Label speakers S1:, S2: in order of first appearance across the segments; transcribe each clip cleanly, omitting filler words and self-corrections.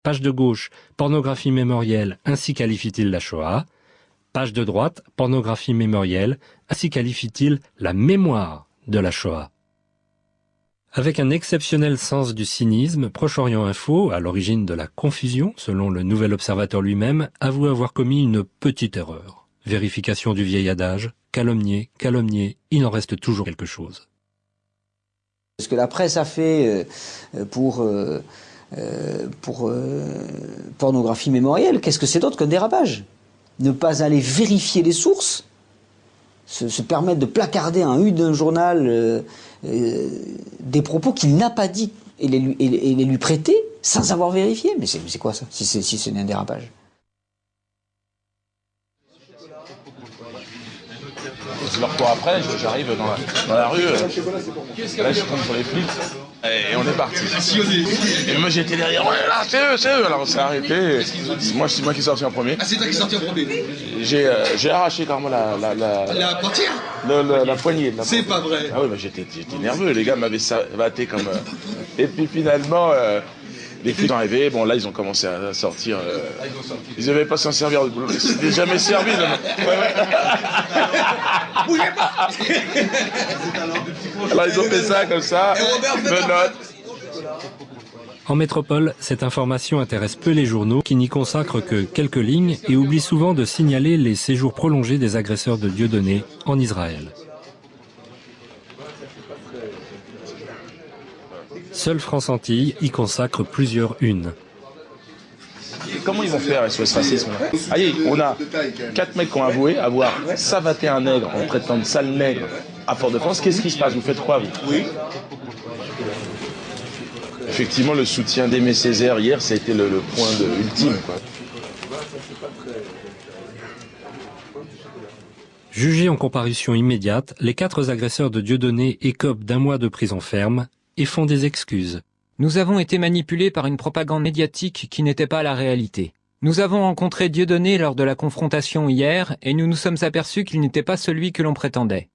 S1: Page de gauche, pornographie mémorielle, ainsi qualifie-t-il la Shoah. Page de droite, pornographie mémorielle, ainsi qualifie-t-il la mémoire de la Shoah. Avec un exceptionnel sens du cynisme, Proche-Orient Info, à l'origine de la confusion, selon le Nouvel Observateur lui-même, avoue avoir commis une petite erreur. Vérification du vieil adage, calomnier, calomnier, il en reste toujours quelque chose.
S2: Ce que la presse a fait pour pornographie mémorielle, qu'est-ce que c'est d'autre qu'un dérapage? Ne pas aller vérifier les sources, se permettre de placarder en une d'un journal des propos qu'il n'a pas dit et les lui prêter sans avoir vérifié. Mais c'est quoi ça, si c'est un dérapage?
S3: Je leur cours après, j'arrive dans la rue, là je tombe sur les flics, et on est parti. Et moi j'étais derrière, ouais là c'est eux, alors on s'est arrêté, c'est moi qui suis sorti en premier.
S4: Ah c'est toi qui es sorti en premier?
S3: J'ai arraché carrément la
S4: portière,
S3: la poignée.
S4: C'est pas vrai.
S3: Ah oui, bah j'étais nerveux, les gars m'avaient batté comme... Et puis finalement... les flics sont arrivés, bon là ils ont commencé à sortir, ils n'avaient pas s'en servir, c'était jamais servi.
S4: Bougez pas.
S3: Alors ils ont fait ça comme ça, menottes.
S1: En métropole, cette information intéresse peu les journaux qui n'y consacrent que quelques lignes et oublient souvent de signaler les séjours prolongés des agresseurs de Dieudonné en Israël. Seule France Antilles y consacre plusieurs unes.
S3: Comment ils vont faire SOS Racisme? Allez, on a 4 mecs qui ont avoué avoir savaté un nègre en traitant de sale nègre à Fort-de-France. Qu'est-ce qui se passe? Vous faites quoi, vous? Oui. Effectivement, le soutien d'Aimé Césaire hier, ça a été le point ultime, quoi.
S1: Jugés en comparution immédiate, les 4 agresseurs de Dieudonné écopent d'1 mois de prison ferme et font des excuses.
S5: Nous avons été manipulés par une propagande médiatique qui n'était pas la réalité. Nous avons rencontré Dieudonné lors de la confrontation hier et nous nous sommes aperçus qu'il n'était pas celui que l'on prétendait.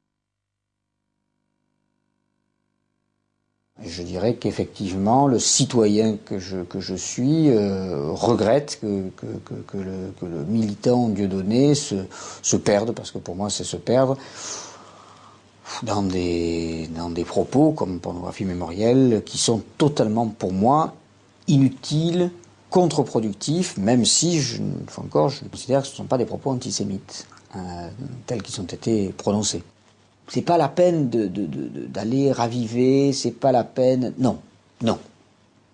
S2: Je dirais qu'effectivement, le citoyen que je suis regrette que le militant Dieudonné se perde, parce que pour moi c'est se perdre, dans des propos comme pornographie mémorielle qui sont totalement, pour moi, inutiles, contre-productifs, même si, une fois encore, je considère que ce ne sont pas des propos antisémites, tels qu'ils ont été prononcés. C'est pas la peine d'aller raviver, c'est pas la peine... Non, non.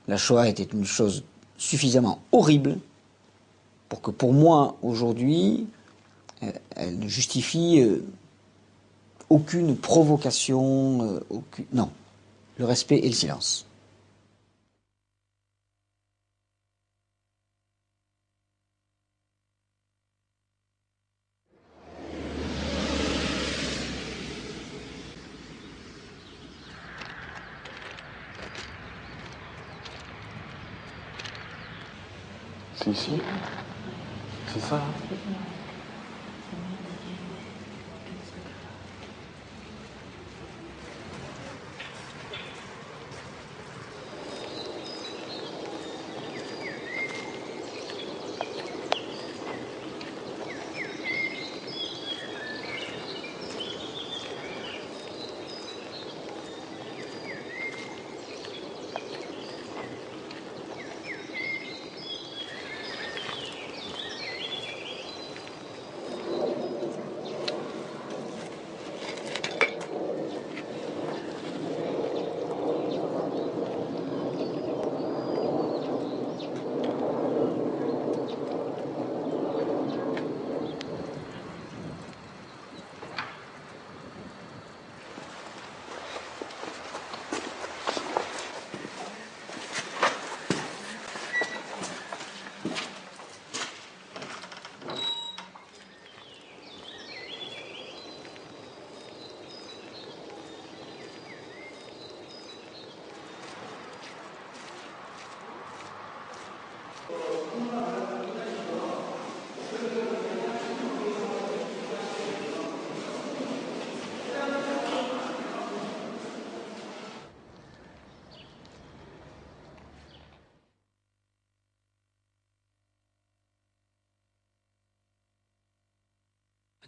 S2: La Shoah était une chose suffisamment horrible pour que, pour moi, aujourd'hui, elle ne justifie aucune provocation, non. Le respect et le silence.
S3: C'est ici? C'est ça?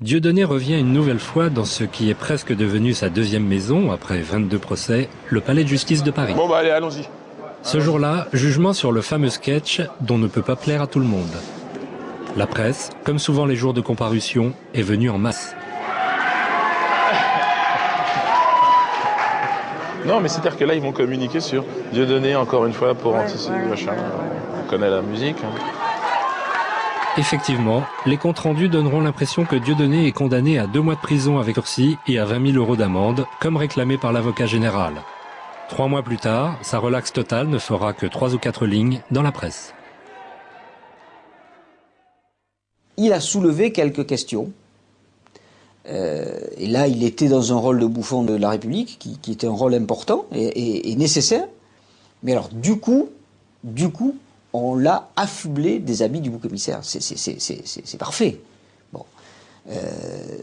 S1: Dieudonné revient une nouvelle fois dans ce qui est presque devenu sa deuxième maison, après 22 procès, le palais de justice de Paris.
S3: Bon bah allez, allons-y.
S1: Ce jour-là, jugement sur le fameux sketch dont ne peut pas plaire à tout le monde. La presse, comme souvent les jours de comparution, est venue en masse.
S3: Non, mais c'est-à-dire que là, ils vont communiquer sur Dieudonné, encore une fois, pour anticiper, machin. On connaît la musique. Hein.
S1: Effectivement, les comptes rendus donneront l'impression que Dieudonné est condamné à 2 mois de prison avec sursis et à 20 000 € d'amende, comme réclamé par l'avocat général. 3 mois plus tard, sa relaxe totale ne fera que 3 ou 4 lignes dans la presse.
S2: Il a soulevé quelques questions. Et là, il était dans un rôle de bouffon de la République, qui était un rôle important et nécessaire. Mais alors, du coup, on l'a affublé des habits du bouc-émissaire. C'est parfait. Bon,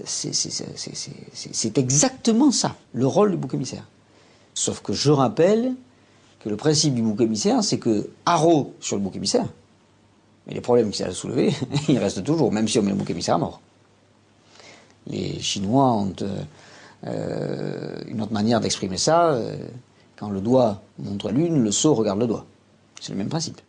S2: c'est exactement ça, le rôle du bouc-émissaire. Sauf que je rappelle que le principe du bouc-émissaire, c'est que haro sur le bouc-émissaire, mais les problèmes qu'il a soulevés, ils restent toujours, même si on met le bouc-émissaire à mort. Les Chinois ont une autre manière d'exprimer ça. Quand le doigt montre la lune, le sot regarde le doigt. C'est le même principe.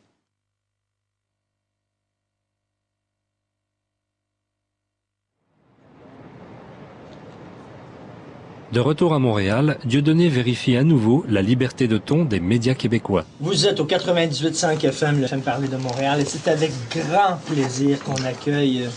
S1: De retour à Montréal, Dieudonné vérifie à nouveau la liberté de ton des médias québécois.
S6: Vous êtes au 98.5 FM, le FM Parler de Montréal, et c'est avec grand plaisir qu'on accueille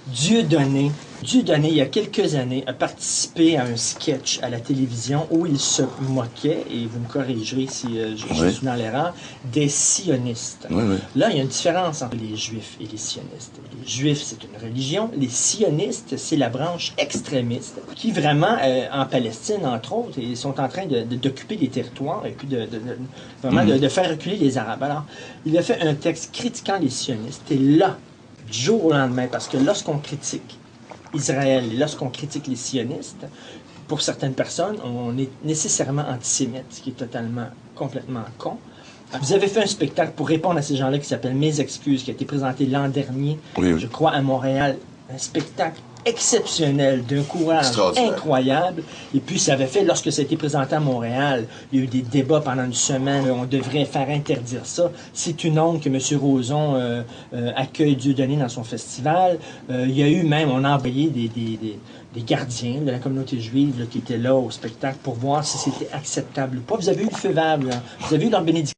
S6: Dieudonné. Dieudonné, il y a quelques années, a participé à un sketch à la télévision où il se moquait, et vous me corrigerez si je suis dans l'erreur, des sionistes.
S7: Oui, oui.
S6: Là, il y a une différence entre les juifs et les sionistes. Les juifs, c'est une religion. Les sionistes, c'est la branche extrémiste qui vraiment, en Palestine, entre autres, ils sont en train d'occuper des territoires et puis vraiment de faire reculer les Arabes. Alors, il a fait un texte critiquant les sionistes. Et là, du jour au lendemain, parce que lorsqu'on critique Israël, et lorsqu'on critique les sionistes, pour certaines personnes, on est nécessairement antisémite, ce qui est complètement con. Vous avez fait un spectacle pour répondre à ces gens-là qui s'appelle Mes excuses, qui a été présenté l'an dernier, je crois, à Montréal. Un spectacle exceptionnel, d'un courage incroyable. Et puis, ça avait fait, lorsque ça a été présenté à Montréal, il y a eu des débats pendant une semaine, on devrait faire interdire ça. C'est une honte que M. Roson accueille Dieudonné dans son festival. Il y a eu même, on a envoyé des gardiens de la communauté juive là, qui étaient là au spectacle pour voir si c'était acceptable ou pas. Vous avez eu le feu vert, là. Vous avez eu leur bénédiction.